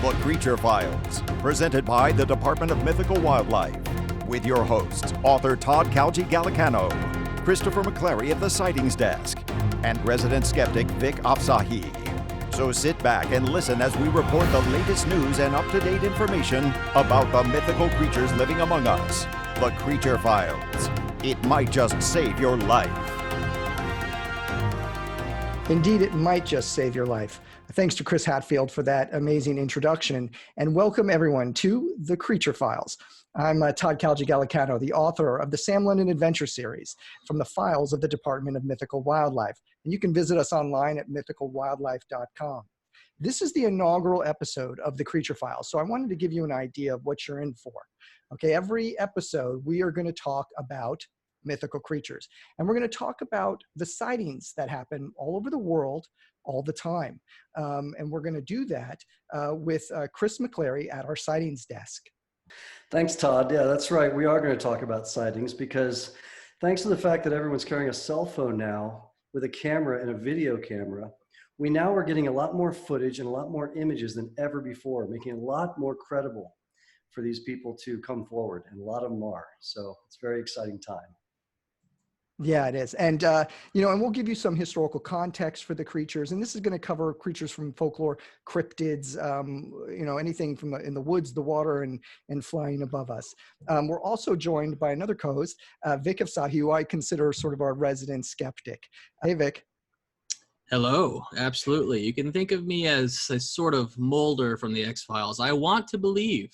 The Creature Files, presented by the Department of Mythical Wildlife, with your hosts, author Todd Calgi Gallicano, Christopher McClary at the Sightings desk, and resident skeptic Vic Afsahi. So sit back and listen as we report the latest news and up-to-date information about the mythical creatures living among us. The Creature Files. It might just save your life. Indeed, it might just save your life. Thanks to Chris Hatfield for that amazing introduction, and welcome everyone to The Creature Files. I'm Todd Calgi Gallicano, the author of the Sam London Adventure Series from the files of the Department of Mythical Wildlife, and you can visit us online at mythicalwildlife.com. This is the inaugural episode of The Creature Files, so I wanted to give you an idea of what you're in for. Okay, every episode we are going to talk about mythical creatures, and we're going to talk about the sightings that happen all over the world all the time. And we're going to do that with Chris McClary at our Sightings desk. Thanks, Todd. Yeah, that's right. We are going to talk about sightings because thanks to the fact that everyone's carrying a cell phone now with a camera and a video camera, we now are getting a lot more footage and a lot more images than ever before, making it a lot more credible for these people to come forward, and a lot of them are. So it's a very exciting time. Yeah, it is. And, and we'll give you some historical context for the creatures. And this is going to cover creatures from folklore, cryptids, anything from in the woods, the water, and flying above us. We're also joined by another co-host, Vic Afsahi, who I consider sort of our resident skeptic. Hey, Vic. Hello. Absolutely. You can think of me as a sort of Mulder from the X-Files. I want to believe,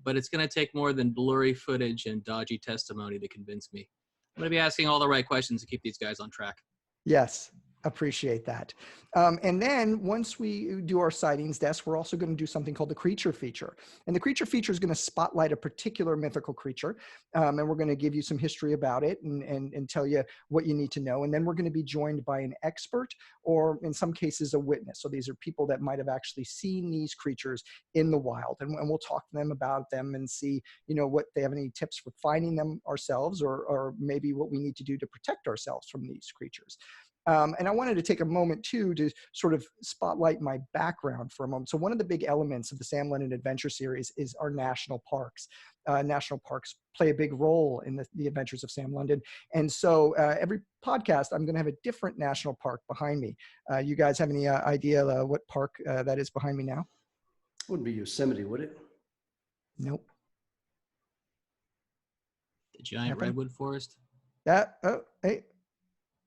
but it's going to take more than blurry footage and dodgy testimony to convince me. I'm going to be asking all the right questions to keep these guys on track. Yes, appreciate that. And then once we do our sightings desk, we're also going to do something called the creature feature. And the creature feature is going to spotlight a particular mythical creature. And we're going to give you some history about it and tell you what you need to know. And then we're going to be joined by an expert, or in some cases, a witness. So these are people that might have actually seen these creatures in the wild. And we'll talk to them about them and see, what they have any tips for finding them ourselves, or maybe what we need to do to protect ourselves from these creatures. And I wanted to take a moment, too, to sort of spotlight my background for a moment. So one of the big elements of the Sam London Adventure Series is our national parks. National parks play a big role in the adventures of Sam London. And so every podcast, I'm going to have a different national park behind me. You guys have any idea what park that is behind me now? Wouldn't be Yosemite, would it? Nope. The giant redwood forest? Hey,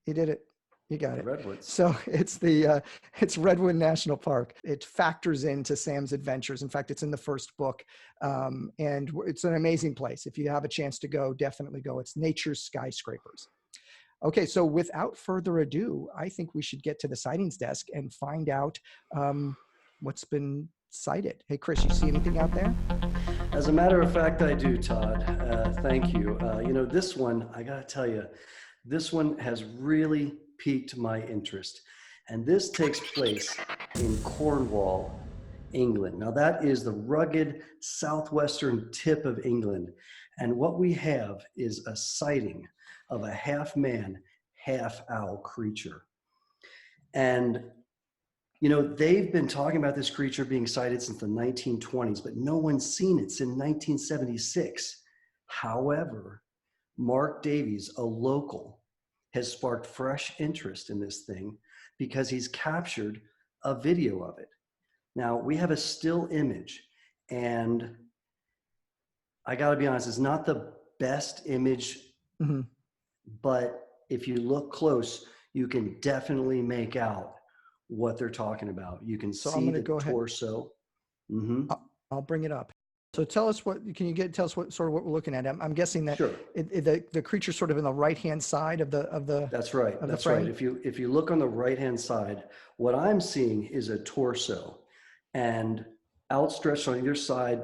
you did it. You got it. Redwoods. So it's it's Redwood National Park. It factors into Sam's adventures. In fact, it's in the first book. And it's an amazing place. If you have a chance to go, definitely go. It's nature's skyscrapers. Okay, so without further ado, I think we should get to the sightings desk and find out what's been sighted. Hey, Chris, you see anything out there? As a matter of fact, I do, Todd. Thank you. This one, I got to tell you, this one has really piqued my interest. And this takes place in Cornwall, England. Now that is the rugged southwestern tip of England. And what we have is a sighting of a half man, half owl creature. And, they've been talking about this creature being sighted since the 1920s, but no one's seen it since 1976. However, Mark Davies, a local, has sparked fresh interest in this thing because he's captured a video of it. Now, we have a still image, and I gotta be honest, it's not the best image, but if you look close, you can definitely make out what they're talking about. You can see the torso. I'll bring it up. So tell us tell us what we're looking at? I'm guessing that sure. The creature's sort of in the right-hand side of the. That's right. That's right. If you look on the right-hand side, what I'm seeing is a torso, and outstretched on either side,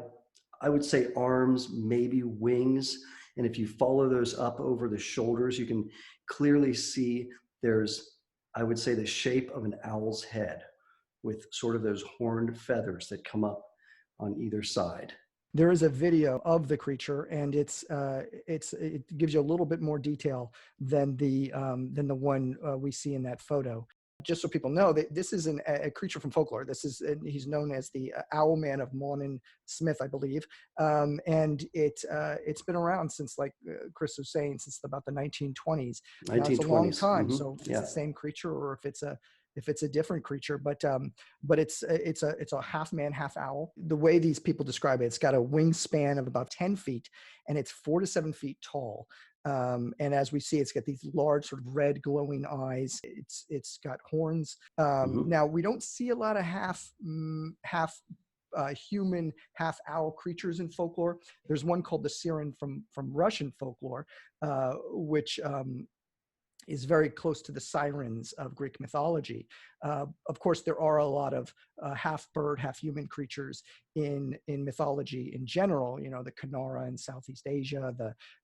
I would say arms, maybe wings. And if you follow those up over the shoulders, you can clearly see there's, I would say, the shape of an owl's head with sort of those horned feathers that come up on either side. There is a video of the creature, and it gives you a little bit more detail than the one we see in that photo. Just so people know, that this is a creature from folklore. He's known as the Owlman of Mawnan Smith, I believe, and it's been around since, like Chris was saying, since about the 1920s. Now, it's a long 1920s. time. So if it's Yeah. the same creature or if it's a different creature, but it's a half man, half owl. The way these people describe it, it's got a wingspan of about 10 feet, and it's 4 to 7 feet tall. And as we see, it's got these large sort of red glowing eyes. It's got horns. Now, we don't see a lot of half human, half owl creatures in folklore. There's one called the Siren from Russian folklore, which is very close to the sirens of Greek mythology. Of course, there are a lot of half bird, half human creatures in mythology in general. You know, the Kanara in Southeast Asia,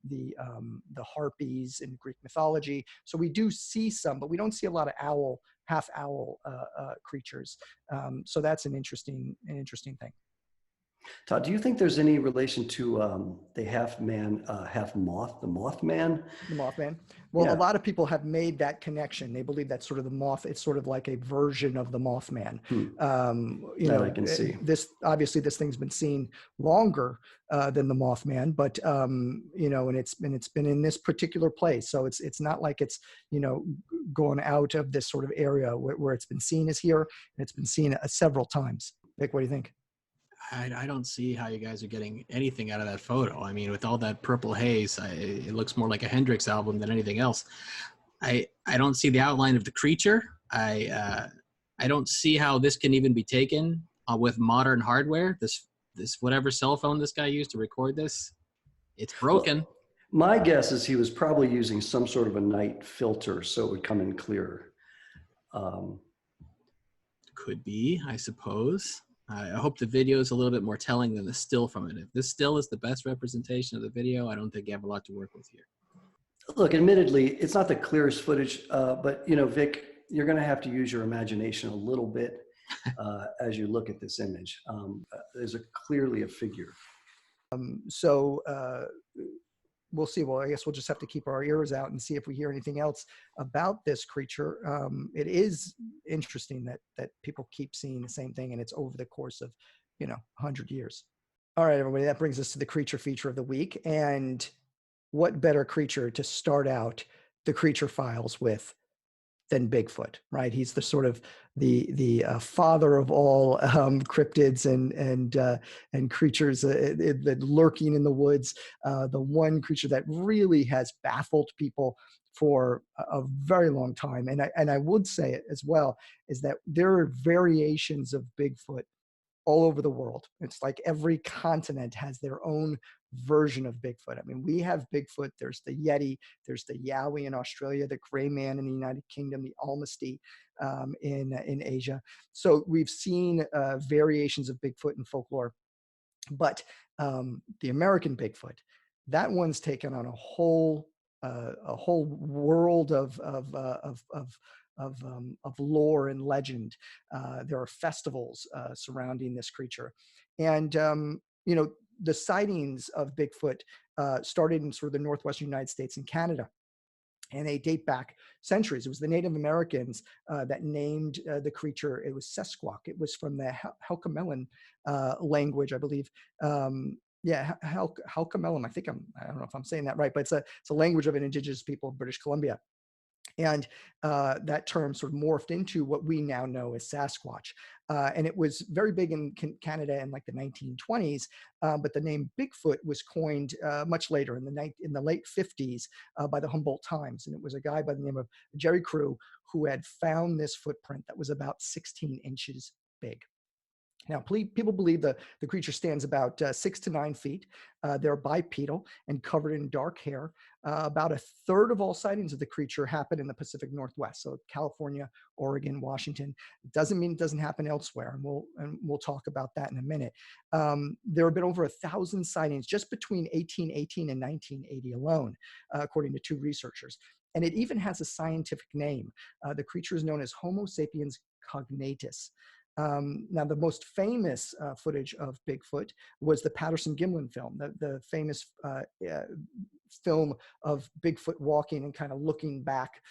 the harpies in Greek mythology. So we do see some, but we don't see a lot of half owl creatures. So that's an interesting thing. Todd, do you think there's any relation to the half man, half moth, the Mothman? The Mothman. Well, Yeah. a lot of people have made that connection. They believe that's sort of the moth. It's sort of like a version of the Mothman. You That know, I can see. This thing's been seen longer than the Mothman, but you know, and it's been in this particular place. So it's not like it's, you know, going out of this sort of area where it's been seen is here, and it's been seen several times. Vic, what do you think? I don't see how you guys are getting anything out of that photo. I mean, with all that purple haze, it looks more like a Hendrix album than anything else. I don't see the outline of the creature. I don't see how this can even be taken with modern hardware. This whatever cell phone this guy used to record this, it's broken. Well, my guess is he was probably using some sort of a night filter so it would come in clearer. Could be, I suppose. I hope the video is a little bit more telling than the still from it. If this still is the best representation of the video, I don't think you have a lot to work with here. Look, admittedly, it's not the clearest footage, but you know, Vic, you're going to have to use your imagination a little bit as you look at this image. There's clearly a figure. So we'll see. Well, I guess we'll just have to keep our ears out and see if we hear anything else about this creature. It is interesting that people keep seeing the same thing, and it's over the course of, you know, 100 years. All right, everybody, that brings us to the creature feature of the week. And what better creature to start out the creature files with than Bigfoot, right? He's the sort of the father of all cryptids and creatures that lurking in the woods. The one creature that really has baffled people for a very long time. And I would say it as well, is that there are variations of Bigfoot all over the world. It's like every continent has their own version of Bigfoot. I mean, we have Bigfoot, there's the Yeti, there's the Yowie in Australia, the Gray Man in the United Kingdom, the Almasty in Asia. So we've seen variations of Bigfoot in folklore, but the American Bigfoot, that one's taken on a whole world of lore and legend. There are festivals surrounding this creature, and you know, the sightings of Bigfoot started in sort of the northwestern United States and Canada, and they date back centuries. It was the Native Americans that named the creature. It was sasquatch. It was from the Halkomelon language, I believe. Yeah, Halkomelon. I don't know if I'm saying that right, but it's a language of an indigenous people of British Columbia. And that term sort of morphed into what we now know as Sasquatch. And it was very big in Canada in like the 1920s, but the name Bigfoot was coined much later in the late 50s by the Humboldt Times. And it was a guy by the name of Jerry Crew who had found this footprint that was about 16 inches big. Now, people believe the creature stands about 6 to 9 feet. They're bipedal and covered in dark hair. About a third of all sightings of the creature happen in the Pacific Northwest, so California, Oregon, Washington. It doesn't mean it doesn't happen elsewhere, and we'll talk about that in a minute. There have been over 1,000 sightings just between 1818 and 1980 alone, according to 2 researchers. And it even has a scientific name. The creature is known as Homo sapiens cognatus. Now, the most famous footage of Bigfoot was the Patterson-Gimlin film, the famous film of Bigfoot walking and kind of looking back.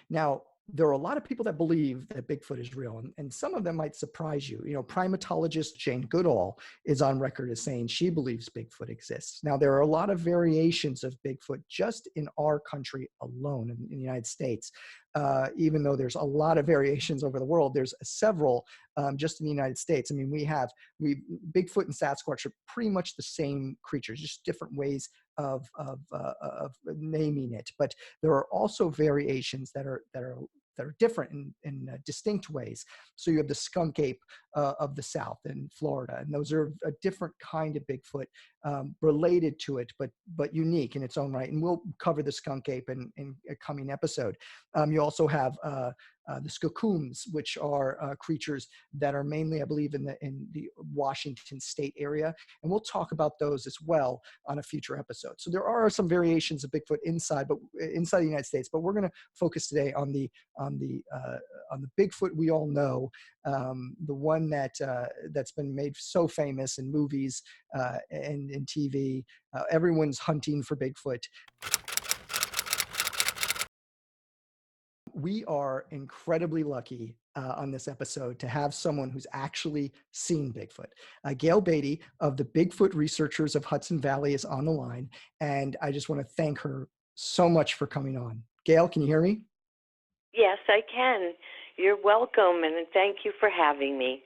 Now, there are a lot of people that believe that Bigfoot is real, and some of them might surprise you. You know, primatologist Jane Goodall is on record as saying she believes Bigfoot exists. Now, there are a lot of variations of Bigfoot just in our country alone, in the United States. Even though there's a lot of variations over the world, there's several just in the United States. I mean, Bigfoot and Sasquatch are pretty much the same creatures, just different ways of naming it. But there are also variations that are different in distinct ways. So you have the skunk ape of the South in Florida, and those are a different kind of Bigfoot related to it, but unique in its own right. And we'll cover the skunk ape in a coming episode. You also have the skookums, which are creatures that are mainly, I believe, in the Washington State area, and we'll talk about those as well on a future episode. So there are some variations of Bigfoot inside the United States, but we're going to focus today on the Bigfoot we all know, the one that's been made so famous in movies and in TV. Everyone's hunting for Bigfoot. We are incredibly lucky on this episode to have someone who's actually seen Bigfoot. Gayle Beatty of the Bigfoot Researchers of Hudson Valley is on the line, and I just want to thank her so much for coming on. Gayle, can you hear me? Yes, I can. You're welcome, and thank you for having me.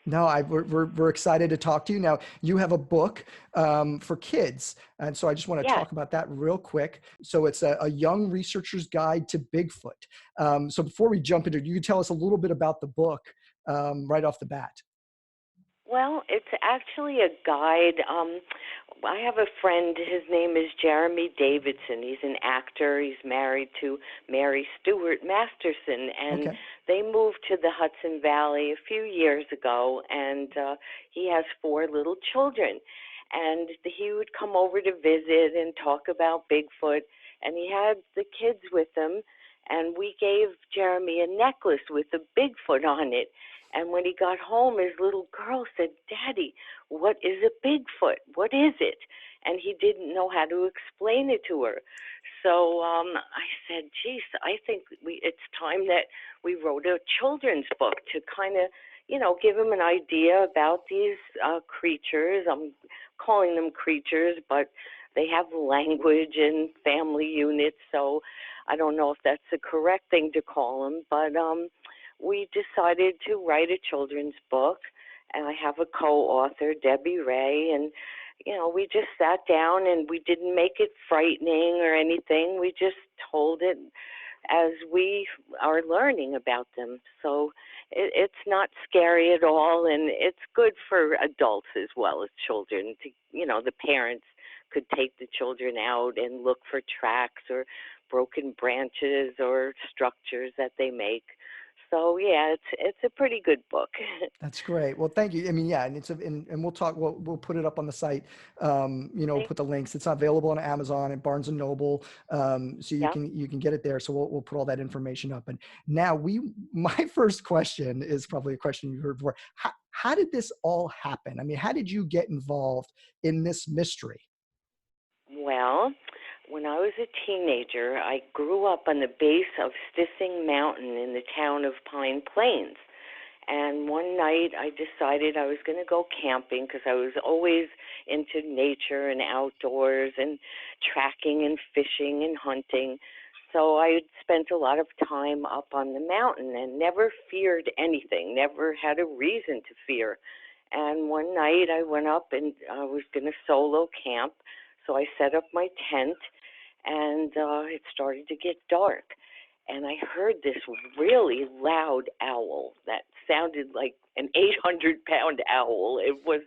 No, we're excited to talk to you. Now, you have a book for kids, and so I just want to talk about that real quick. So it's a young researcher's guide to Bigfoot. So before we jump into it, you can tell us a little bit about the book right off the bat. Well, it's actually a guide. I have a friend, his name is Jeremy Davidson. He's an actor. He's married to Mary Stuart Masterson, and they moved to the Hudson Valley a few years ago, and he has 4 little children. And he would come over to visit and talk about Bigfoot, and he had the kids with him, and we gave Jeremy a necklace with a Bigfoot on it. And when he got home, his little girl said, "Daddy, what is a Bigfoot? What is it?" And he didn't know how to explain it to her. So I said, geez, I think it's time that we wrote a children's book to kind of, give him an idea about these creatures. I'm calling them creatures, but they have language and family units, so I don't know if that's the correct thing to call them, but we decided to write a children's book, and I have a co-author, Debbie Ray, and we just sat down and we didn't make it frightening or anything. We just told it as we are learning about them. So it's not scary at all, and it's good for adults as well as children. The parents could take the children out and look for tracks or broken branches or structures that they make. So yeah, it's a pretty good book. That's great. Well, thank you. I mean, yeah, and and we'll talk. We'll put it up on the site. Put the links. It's available on Amazon and Barnes and Noble, so you can get it there. So we'll put all that information up. And now my first question is probably a question you heard before. How did this all happen? I mean, how did you get involved in this mystery? Well, when I was a teenager, I grew up on the base of Stissing Mountain in the town of Pine Plains. And one night I decided I was going to go camping because I was always into nature and outdoors and tracking and fishing and hunting. So I had spent a lot of time up on the mountain and never feared anything, never had a reason to fear. And one night I went up and I was going to solo camp. So I set up my tent, and it started to get dark. And I heard this really loud owl that sounded like an 800-pound owl. It was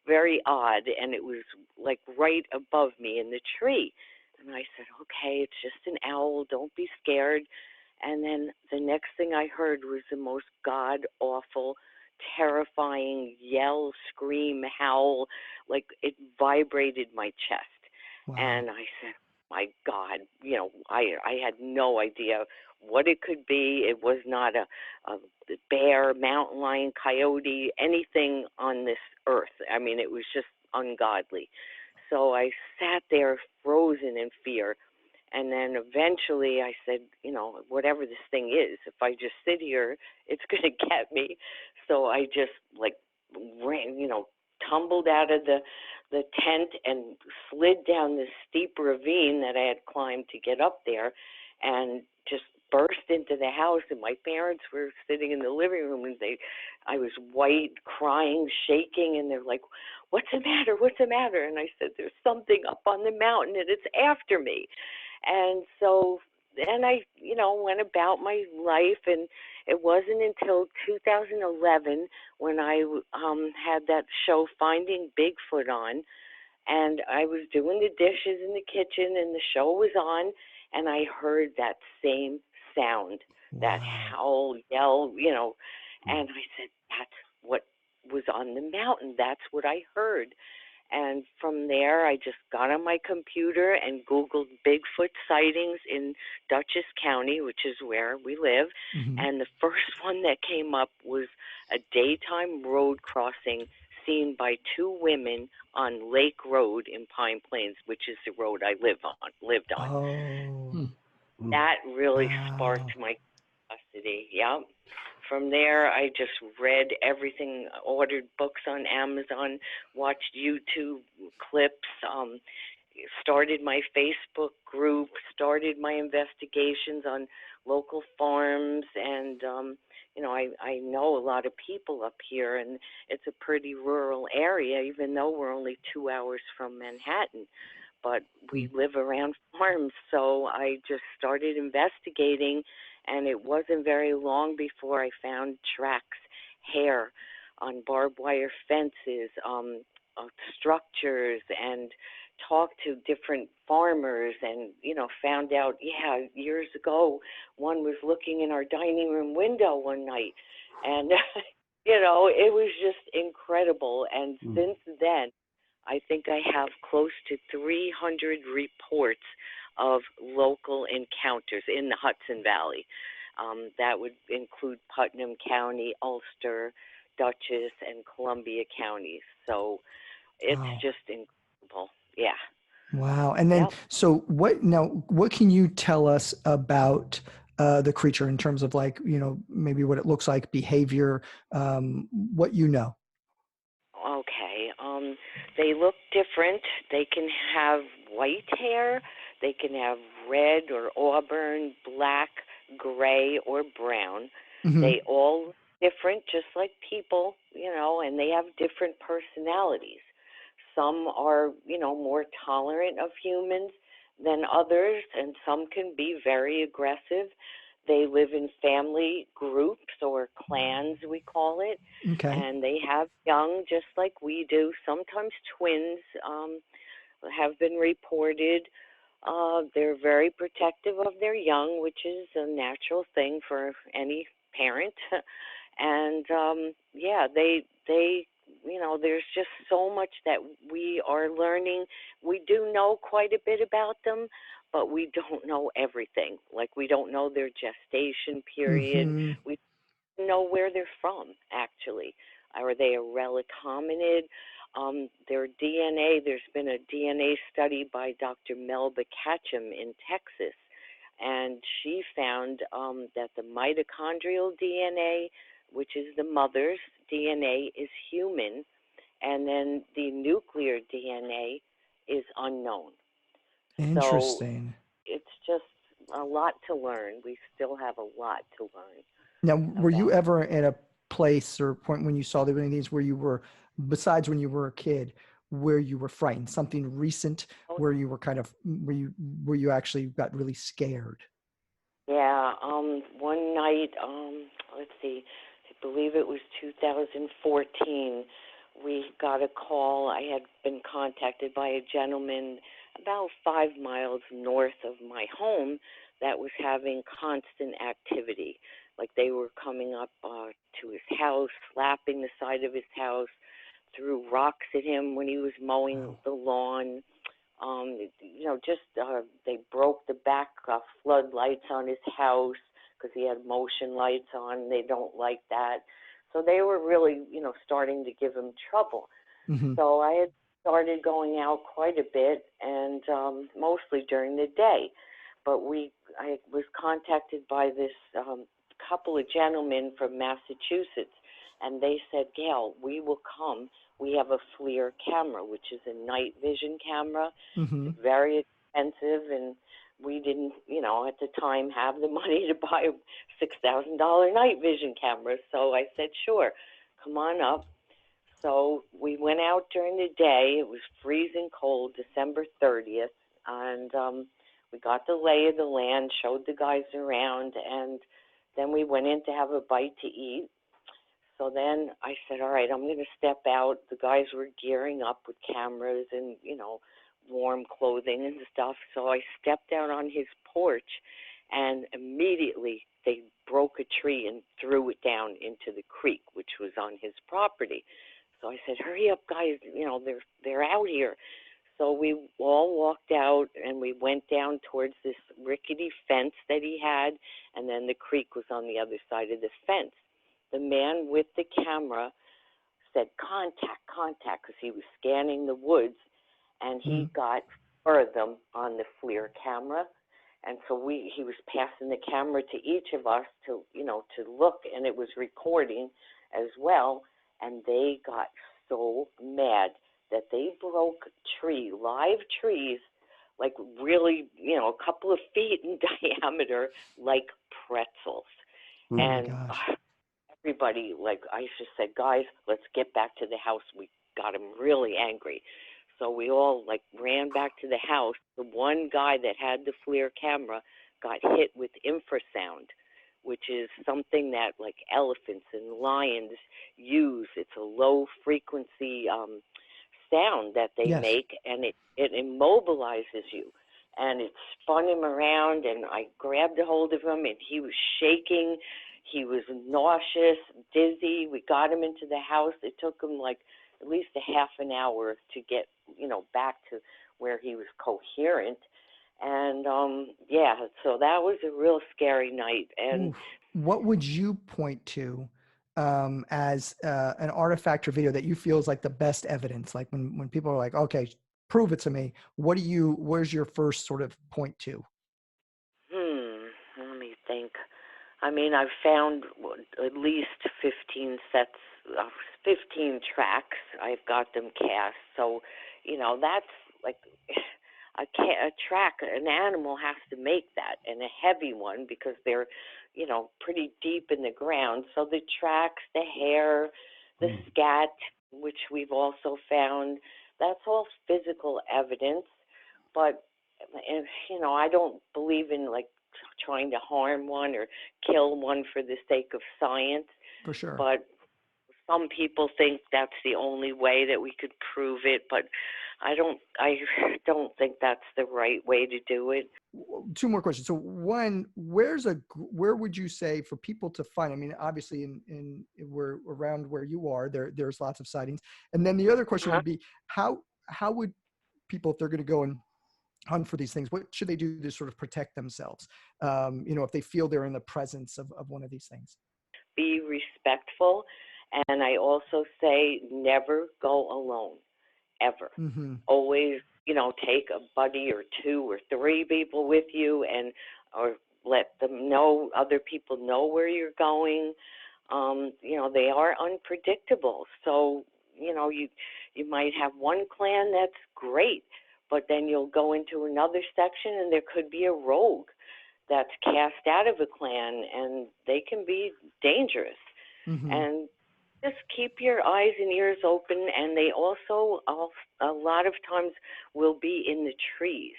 very odd, and it was like right above me in the tree. And I said, okay, it's just an owl. Don't be scared. And then the next thing I heard was the most god-awful, terrifying yell, scream, howl, like it vibrated my chest. Wow. And I said, my God, I had no idea what it could be. It was not a bear, mountain lion, coyote, anything on this earth. I mean, it was just ungodly. So I sat there frozen in fear. And then eventually I said, whatever this thing is, if I just sit here, it's going to get me. So I just like ran, tumbled out of the tent and slid down this steep ravine that I had climbed to get up there, and just burst into the house. And my parents were sitting in the living room, and I was white, crying, shaking, and they're like, "What's the matter? What's the matter?" And I said, "There's something up on the mountain, and it's after me." And so then I, went about my life, and it wasn't until 2011 when I had that show Finding Bigfoot on, and I was doing the dishes in the kitchen, and the show was on, and I heard that same sound, that howl, yell, and I said, that's what was on the mountain. That's what I heard. And from there, I just got on my computer and Googled Bigfoot sightings in Dutchess County, which is where we live. Mm-hmm. And the first one that came up was a daytime road crossing seen by two women on Lake Road in Pine Plains, which is the road I lived on. Oh. That really Wow. sparked my curiosity. Yeah. From there, I just read everything, ordered books on Amazon, watched YouTube clips, started my Facebook group, started my investigations on local farms, and I know a lot of people up here, and it's a pretty rural area, even though we're only 2 hours from Manhattan. But we live around farms, so I just started investigating, and it wasn't very long before I found tracks, hair on barbed wire fences, structures, and talked to different farmers, and found out, years ago, one was looking in our dining room window one night, and it was just incredible. And since then, I think I have close to 300 reports of local encounters in the Hudson Valley. That would include Putnam County, Ulster, Dutchess, and Columbia counties. So it's just incredible. Yeah. Wow. And then, so what can you tell us about the creature in terms of maybe what it looks like, behavior, what you know? Okay. They look different. They can have white hair. They can have red or auburn, black, gray, or brown. Mm-hmm. They all look different, just like people, and they have different personalities. Some are, more tolerant of humans than others, and some can be very aggressive. They live in family groups or clans, we call it. Okay. And they have young just like we do. Sometimes twins have been reported. They're very protective of their young, which is a natural thing for any parent. And they there's just so much that we are learning. We do know quite a bit about them, but we don't know everything. Like, we don't know their gestation period. Mm-hmm. We don't know where they're from, actually. Are they a relic hominid? Their DNA, there's been a DNA study by Dr. Melba Ketchum in Texas, and she found that the mitochondrial DNA, which is the mother's DNA, is human, and then the nuclear DNA is unknown. Interesting. So it's just a lot to learn. We still have a lot to learn. Now, were you ever at a place or point when you saw any of these where you were, besides when you were a kid, where you were frightened? Something recent where you were where you actually got really scared? Yeah. One night, let's see, I believe it was 2014. We got a call. I had been contacted by a gentleman about 5 miles north of my home that was having constant activity. Like, they were coming up to his house, slapping the side of his house, threw rocks at him when he was mowing the lawn. They broke the back floodlights on his house because he had motion lights on. They don't like that. So they were really, starting to give him trouble. Mm-hmm. So I had started going out quite a bit, and mostly during the day. but I was contacted by this couple of gentlemen from Massachusetts, and they said, Gayle, we will come. We have a FLIR camera, which is a night vision camera. Mm-hmm. It's very expensive, and we didn't, at the time have the money to buy a $6,000 night vision camera. So I said, sure, come on up. So we went out during the day. It was freezing cold, December 30th, and we got the lay of the land, showed the guys around, and then we went in to have a bite to eat. So then I said, all right, I'm going to step out. The guys were gearing up with cameras and, warm clothing and stuff. So I stepped out on his porch, and immediately they broke a tree and threw it down into the creek, which was on his property. So I said, hurry up, guys, they're out here. So we all walked out, and we went down towards this rickety fence that he had, and then the creek was on the other side of the fence. The man with the camera said, contact, because he was scanning the woods, and he got four of them on the FLIR camera. And so he was passing the camera to each of us to look, and it was recording as well. And they got so mad that they broke live trees, like really, a couple of feet in diameter, like pretzels. Oh and my gosh. Everybody, I just said, guys, let's get back to the house. We got him really angry. So we all ran back to the house. The one guy that had the FLIR camera got hit with infrasound, which is something that elephants and lions use. It's a low frequency sound that they make, and it immobilizes you. And it spun him around, and I grabbed a hold of him, and he was shaking. He was nauseous, dizzy. We got him into the house. It took him at least a half an hour to get, back to where he was coherent. And so that was a real scary night. And what would you point to as an artifact or video that you feel is the best evidence? Like when people are like, okay, prove it to me. Where's your first sort of point to? Let me think. I mean, I've found at least 15 sets of 15 tracks. I've got them cast. So, that's a track. An animal has to make that, and a heavy one, because they're, pretty deep in the ground. So the tracks, the hair, the scat, which we've also found, that's all physical evidence. But, I don't believe in trying to harm one or kill one for the sake of science. For sure. But some people think that's the only way that we could prove it, but I don't think that's the right way to do it. Two more questions. So one, where would you say for people to find? I mean, obviously in we're around where you are, there's lots of sightings. And then the other question would be, how would people, if they're going to go and hunt for these things, what should they do to sort of protect themselves? If they feel they're in the presence of one of these things. Be respectful. And I also say never go alone, ever. Always, take a buddy or two or three people with you, or let them know, other people know where you're going. They are unpredictable. So, you might have one clan that's great, but then you'll go into another section and there could be a rogue that's cast out of a clan, and they can be dangerous. And just keep your eyes and ears open, and they also a lot of times will be in the trees.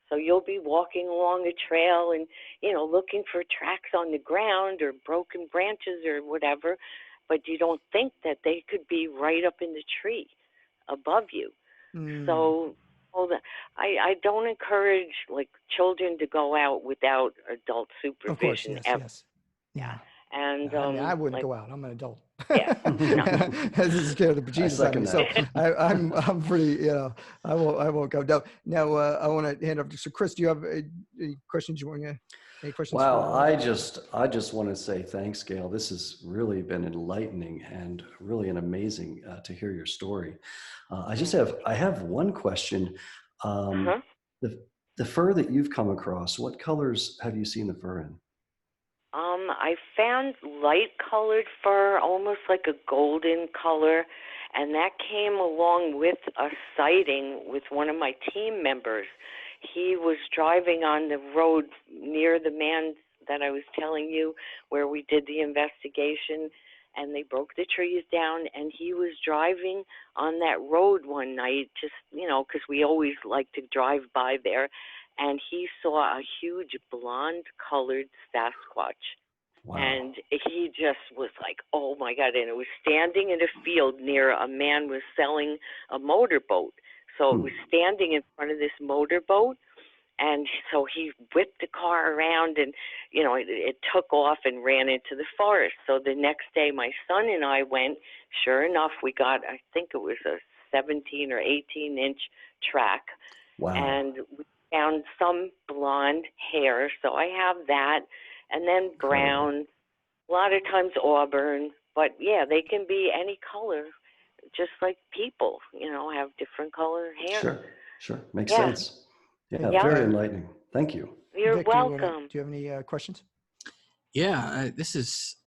So you'll be walking along a trail and, looking for tracks on the ground or broken branches or whatever, but you don't think that they could be right up in the tree above you. So I don't encourage children to go out without adult supervision. Of course, yes. Yeah. And I wouldn't go out. I'm an adult. Yeah. This is scared the bejesus out of me. So I'm pretty, I won't go. Now I want to hand over to, so Chris, do you have any questions you want to, any questions? Wow. I just want to say thanks, Gayle. This has really been enlightening and really an amazing to hear your story. I have one question. The fur that you've come across, what colors have you seen the fur in? I found light colored fur, almost like a golden color, and that came along with a sighting with one of my team members. He was driving on the road near the man that I was telling you where we did the investigation, and they broke the trees down, and he was driving on that road one night, just, because we always like to drive by there, and he saw a huge blonde-colored Sasquatch. Wow. And he just was like, oh my God. And it was standing in a field near a man was selling a motorboat. So it was standing in front of this motorboat. And so he whipped the car around and, it took off and ran into the forest. So the next day, my son and I went. Sure enough, we got, I think it was a 17 or 18-inch track. Wow. And we found some blonde hair. So I have that. And then brown, a lot of times auburn, but yeah, they can be any color, just like people, have different color hair. Sure. Makes sense. Yeah, Yeah. very enlightening. Thank you. You're Vic, welcome. Do you have any questions? Yeah, this is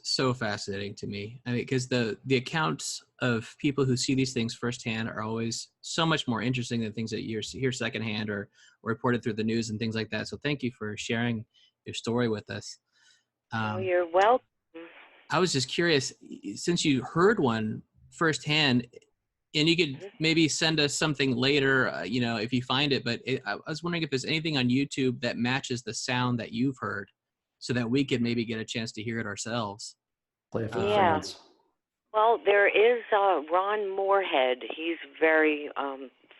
so fascinating to me. I mean, because the accounts of people who see these things firsthand are always so much more interesting than things that you hear secondhand or reported through the news and things like that. So thank you for sharing your story with us. You're welcome. I was just curious, since you heard one firsthand, and you could maybe send us something later, if you find it. But I was wondering if there's anything on YouTube that matches the sound that you've heard, so that we could maybe get a chance to hear it ourselves. Play it for the fans. Well, there is Ron Moorhead. He's very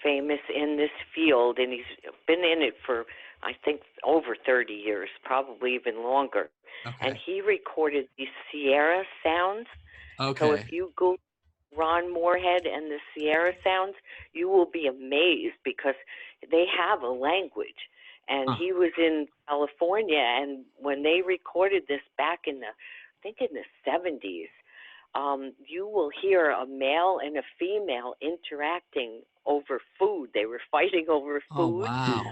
famous in this field, and he's been in it for, I think, over 30 years, probably even longer. Okay. And he recorded these Sierra sounds. Okay. So if you Google Ron Moorhead and the Sierra sounds, you will be amazed because they have a language. And he was in California, and when they recorded this back in the 70s, you will hear a male and a female interacting over food. They were fighting over food. Oh, wow.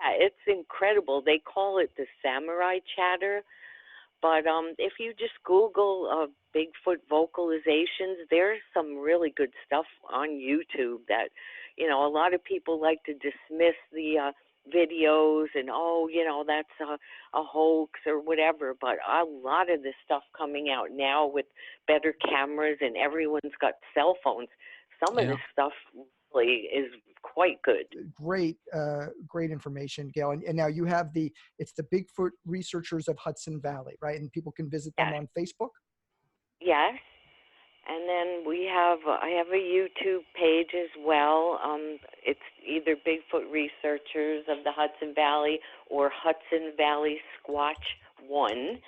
Yeah, it's incredible. They call it the samurai chatter. But if you just Google Bigfoot vocalizations, there's some really good stuff on YouTube that, a lot of people like to dismiss the videos and, that's a hoax or whatever. But a lot of this stuff coming out now with better cameras and everyone's got cell phones, some of this stuff really is quite good. Great information, Gayle. And now you have it's the Bigfoot Researchers of Hudson Valley, right? And people can visit them on Facebook? Yes. And then I have a YouTube page as well. It's either Bigfoot Researchers of the Hudson Valley or Hudson Valley Squatch 1.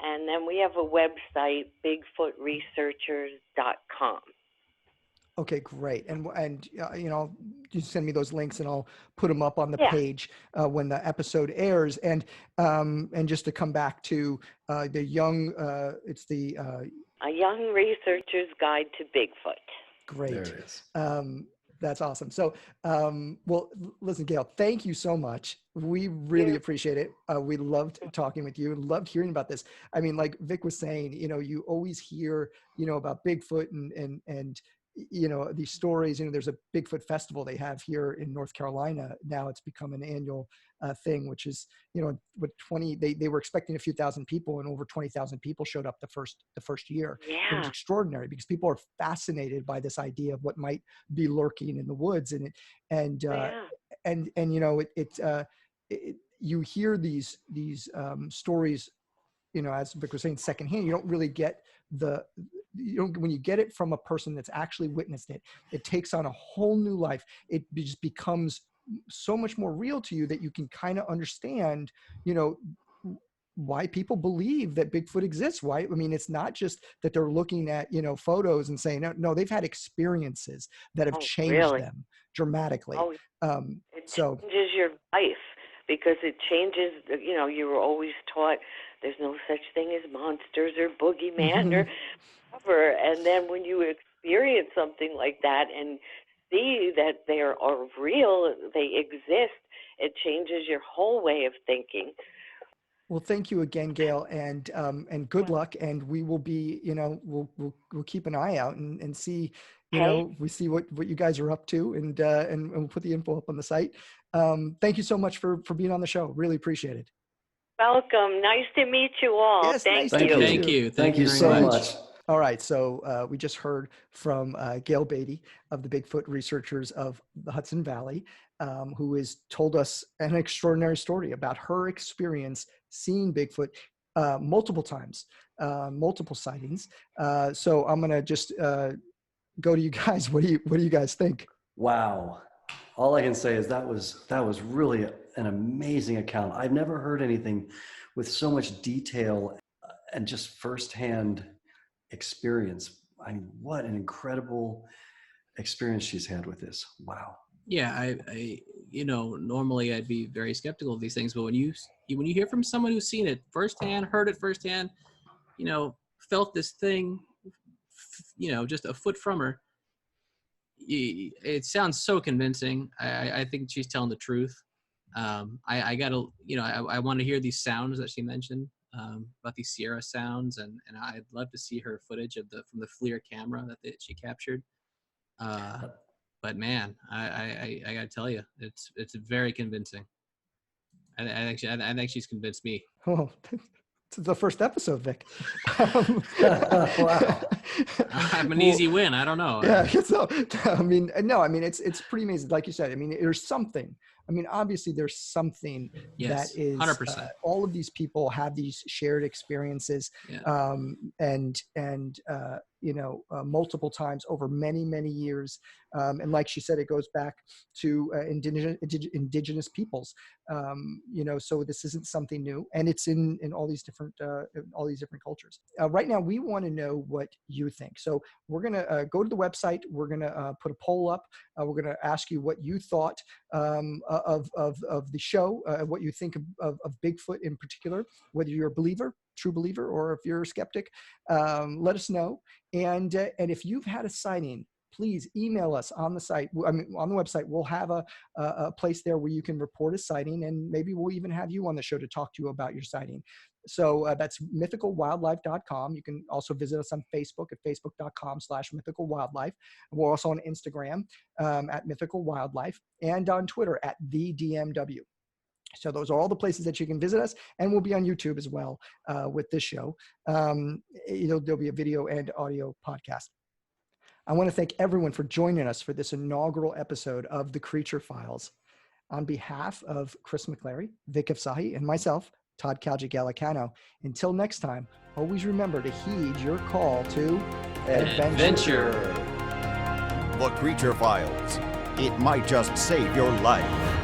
And then we have a website, bigfootresearchers.com. Okay, great. And you send me those links and I'll put them up on the page when the episode airs. And just to come back to the young, it's the A Young Researcher's Guide to Bigfoot. Great. There it is. That's awesome. So, well, listen, Gayle, thank you so much. We really appreciate it. We loved talking with you and loved hearing about this. I mean, like Vic was saying, you always hear, about Bigfoot and these stories. There's a Bigfoot festival they have here in North Carolina. Now it's become an annual thing, which is, with 20, they were expecting a few thousand people and over 20,000 people showed up the first year. Yeah. It was extraordinary because people are fascinated by this idea of what might be lurking in the woods. You hear these stories, as Vic was saying, secondhand. You don't really get when you get it from a person that's actually witnessed it, it takes on a whole new life. It just becomes so much more real to you that you can kind of understand, why people believe that Bigfoot exists. Why? I mean, it's not just that they're looking at, photos and saying, no, they've had experiences that have changed them dramatically. It changes your life because it changes, you were always taught there's no such thing as monsters or boogeyman or whatever. And then when you experience something like that and see that they are real, they exist, it changes your whole way of thinking. Well, thank you again, Gayle, and good luck. And we will be, we'll keep an eye out and see, we see what you guys are up to, and we'll put the info up on the site. Thank you so much for being on the show. Really appreciate it. Welcome. Nice to meet you all. Yes, Thank nice to you. meet you. Thank you very so much. All right, so we just heard from Gayle Beatty of the Bigfoot Researchers of the Hudson Valley, who has told us an extraordinary story about her experience seeing Bigfoot multiple times, multiple sightings. So I'm gonna just go to you guys. What do you guys think? Wow. All I can say is that was really an amazing account. I've never heard anything with so much detail and just firsthand experience. I mean, what an incredible experience she's had with this. Wow. Yeah, I normally I'd be very skeptical of these things, but when you hear from someone who's seen it firsthand, heard it firsthand, felt this thing, just a foot from her, it sounds so convincing. I think she's telling the truth. I gotta, I want to hear these sounds that she mentioned, about these Sierra sounds, and I'd love to see her footage from the FLIR camera that she captured. But man, I gotta tell you, it's very convincing. I think she's convinced me. Oh, it's the first episode, Vic. Wow. I'm an easy win. I don't know. Yeah. So, it's pretty amazing. Like you said, there's something. Obviously there's something Yes, that is 100%. All of these people have these shared experiences, Yeah. Multiple times over many, many years. And like she said, it goes back to indigenous peoples. So this isn't something new, and it's in all these different cultures. Right now, we want to know what you think. So we're gonna go to the website. We're gonna put a poll up. We're gonna ask you what you thought of the show, what you think of Bigfoot in particular, whether you're a believer, true believer, or if you're a skeptic. Let us know. And if you've had a sighting, please email us on the site. On the website, we'll have a place there where you can report a sighting, and maybe we'll even have you on the show to talk to you about your sighting. So that's mythicalwildlife.com. You can also visit us on Facebook at facebook.com/mythicalwildlife. We're also on Instagram at Mythical Wildlife, and on Twitter at @TheDMW. So those are all the places that you can visit us, and we'll be on YouTube as well with this show. There'll be a video and audio podcast. I want to thank everyone for joining us for this inaugural episode of The Creature Files. On behalf of Chris McClary, Vic Afsahi, and myself, Todd Calgi Gallicano, until next time, always remember to heed your call to adventure. The Creature Files. It might just save your life.